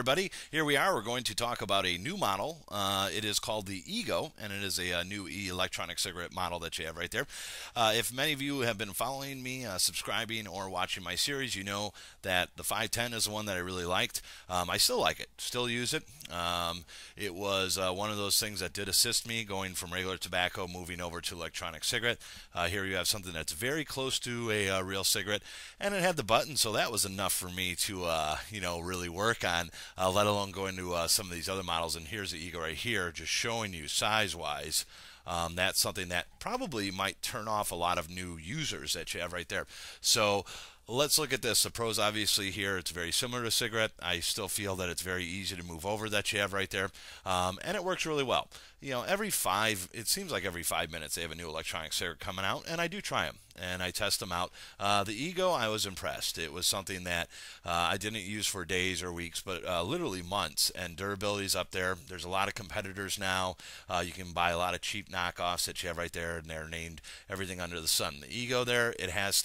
everybody. Here we are. We're going to talk about a new model. It is called the eGO, and it is a new electronic cigarette model that you have right there. If many of you have been following me, subscribing, or watching my series, you know that the 510 is the one that I really liked. I still like it, still use it. It was one of those things that did assist me going from regular tobacco moving over to electronic cigarette. Here you have something that's very close to a real cigarette, and it had the button, so that was enough for me to really work on, let alone go into some of these other models. And here's the eGO right here, just showing you size-wise. That's something that probably might turn off a lot of new users that you have right there. So let's look at this. The pros, obviously, here, it's very similar to a cigarette. I still feel that it's very easy to move over that you have right there, and it works really well. You know, it seems like every 5 minutes they have a new electronic cigarette coming out, and I do try them, and I test them out. The eGO, I was impressed. It was something that I didn't use for days or weeks, but literally months, and durability's up there. There's a lot of competitors now. You can buy a lot of cheap knockoffs that you have right there, and they're named everything under the sun. The eGO there, it has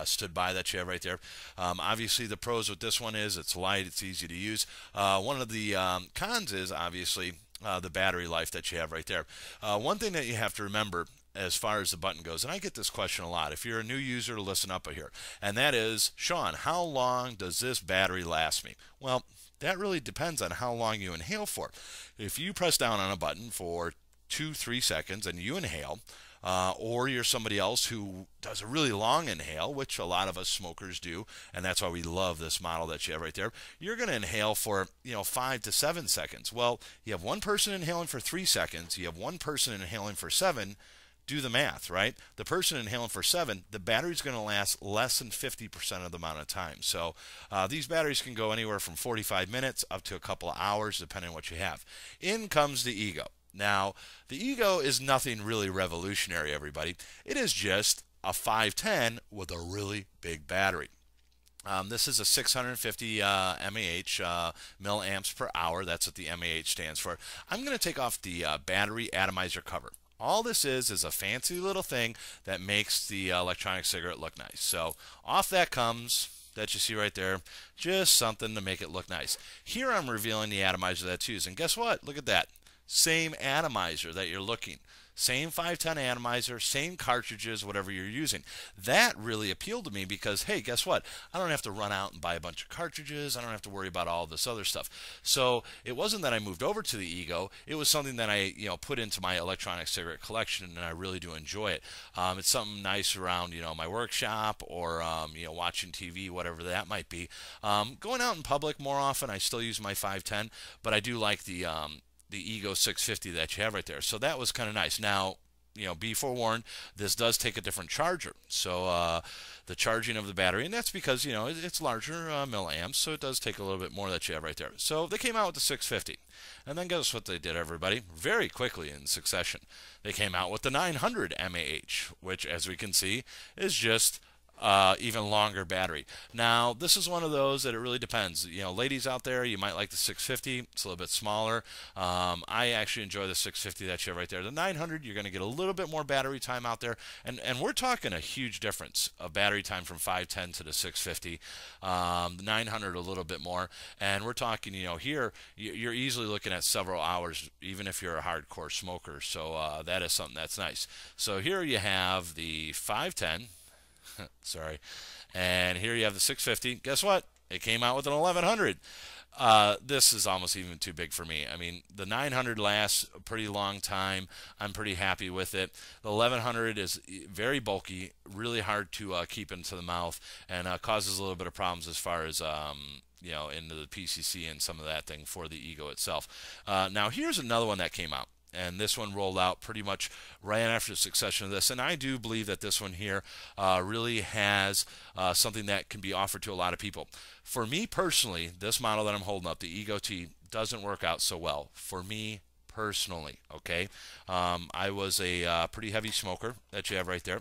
stood by that you have right there. Obviously, the pros with this one is it's light, it's easy to use. One of the cons is, obviously, the battery life that you have right there. One thing that you have to remember as far as the button goes, and I get this question a lot if you're a new user, to listen up here, and that is, Shawn, how long does this battery last me? Well, that really depends on how long you inhale for. If you press down on a button for 2-3 seconds and you inhale, or you're somebody else who does a really long inhale, which a lot of us smokers do, and that's why we love this model that you have right there. You're going to inhale for 5 to 7 seconds. Well, you have one person inhaling for 3 seconds, you have one person inhaling for 7. Do the math, right? The person inhaling for 7, the battery's going to last less than 50% of the amount of time. So these batteries can go anywhere from 45 minutes up to a couple of hours, depending on what you have. In comes the eGO. Now, the eGO is nothing really revolutionary, everybody. It is just a 510 with a really big battery. This is a 650 mAh, milliamps per hour. That's what the mAh stands for. I'm going to take off the battery atomizer cover. All this is a fancy little thing that makes the electronic cigarette look nice. So off that comes, that you see right there, just something to make it look nice. Here I'm revealing the atomizer that's used, and guess what? Look at that. Same atomizer that you're looking. Same 510 atomizer, same cartridges, whatever you're using. That really appealed to me because, hey, guess what? I don't have to run out and buy a bunch of cartridges. I don't have to worry about all this other stuff. So it wasn't that I moved over to the eGO. It was something that I put into my electronic cigarette collection, and I really do enjoy it. It's something nice around my workshop or watching TV, whatever that might be. Going out in public more often, I still use my 510, but I do like the eGO 650 that you have right there. So that was kind of nice. Now, be forewarned, this does take a different charger. So the charging of the battery, and that's because, it's larger milliamps, so it does take a little bit more that you have right there. So they came out with the 650. And then guess what they did, everybody? Very quickly in succession. They came out with the 900 mAh, which, as we can see, is just even longer battery. Now, this is one of those that it really depends. Ladies out there, you might like the 650. It's a little bit smaller. I actually enjoy the 650 that you have right there. The 900, you're going to get a little bit more battery time out there, and we're talking a huge difference of battery time from 510 to the 650. The 900 a little bit more, and we're talking, here you're easily looking at several hours, even if you're a hardcore smoker. So that is something that's nice. So here you have the 510. Sorry. And here you have the 650. Guess what? It came out with an 1100. This is almost even too big for me. I mean, the 900 lasts a pretty long time. I'm pretty happy with it. The 1100 is very bulky, really hard to keep into the mouth, and causes a little bit of problems as far as into the PCC and some of that thing for the eGO itself. Now, here's another one that came out. And this one rolled out pretty much right after the succession of this. And I do believe that this one here really has something that can be offered to a lot of people. For me personally, this model that I'm holding up, the eGO T, doesn't work out so well for me personally. Okay, I was a pretty heavy smoker that you have right there.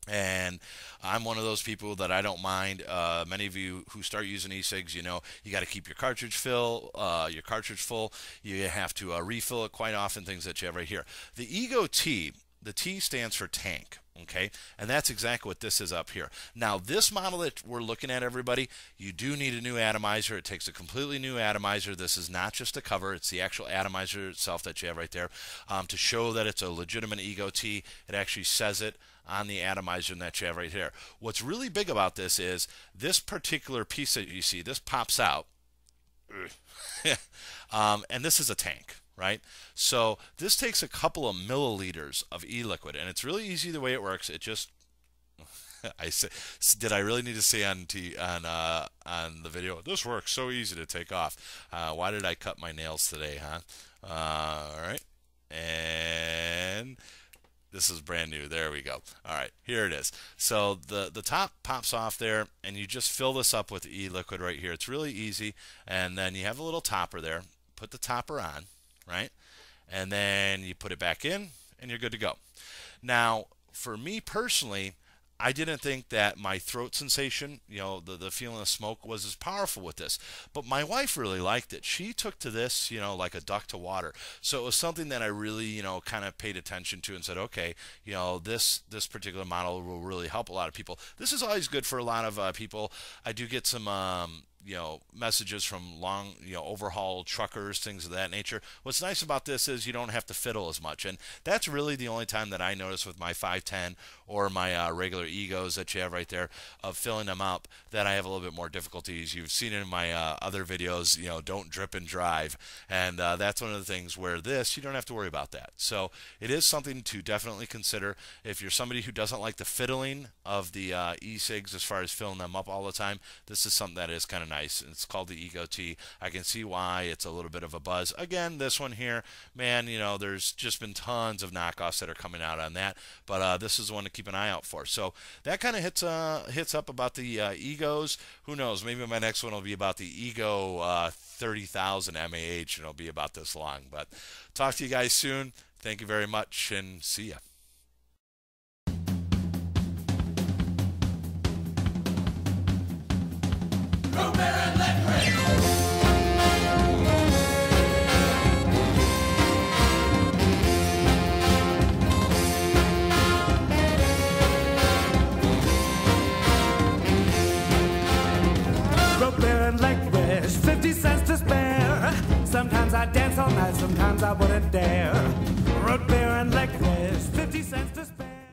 And I'm one of those people that I don't mind. Many of you who start using e-cigs, you got to keep your cartridge full. You have to refill it quite often. Things that you have right here. The eGO T the T stands for tank, okay? And that's exactly what this is up here. Now, this model that we're looking at, everybody, you do need a new atomizer. It takes a completely new atomizer. This is not just a cover. It's the actual atomizer itself that you have right there. To show that it's a legitimate eGO T, it actually says it on the atomizer that you have right here. What's really big about this is this particular piece that you see, this pops out. And this is a tank, right? So this takes a couple of milliliters of e-liquid, and it's really easy the way it works. It just did I really need to say on the video, this works so easy to take off? Why did I cut my nails today, huh? All right, and this is brand new. There we go. All right, here it is. So the top pops off there, and you just fill this up with e-liquid right here. It's really easy, and then you have a little topper there. Put the topper on, right? And then you put it back in, and you're good to go. Now, for me personally, I didn't think that my throat sensation, you know, the feeling of smoke was as powerful with this. But my wife really liked it. She took to this, you know, like a duck to water. So it was something that I really, you know, kind of paid attention to and said, okay, you know, this particular model will really help a lot of people. This is always good for a lot of people. I do get some you know, messages from long, you know, overhaul truckers, things of that nature. What's nice about this is you don't have to fiddle as much, and that's really the only time that I notice with my 510 or my regular eGOs that you have right there of filling them up that I have a little bit more difficulties. You've seen it in my other videos, you know, don't drip and drive, and that's one of the things where this, you don't have to worry about that. So it is something to definitely consider if you're somebody who doesn't like the fiddling of the e-cigs as far as filling them up all the time. This is something that is kind of nice. It's called the eGO T. I can see why it's a little bit of a buzz. Again, this one here, man, you know, there's just been tons of knockoffs that are coming out on that, but this is one to keep an eye out for. So that kind of hits up about the eGOs. Who knows? Maybe my next one will be about the eGO 30,000 mAh, and it'll be about this long. But talk to you guys soon. Thank you very much, and see ya. And leg rest, 50 cents to spare. Sometimes I dance all night, sometimes I wouldn't dare.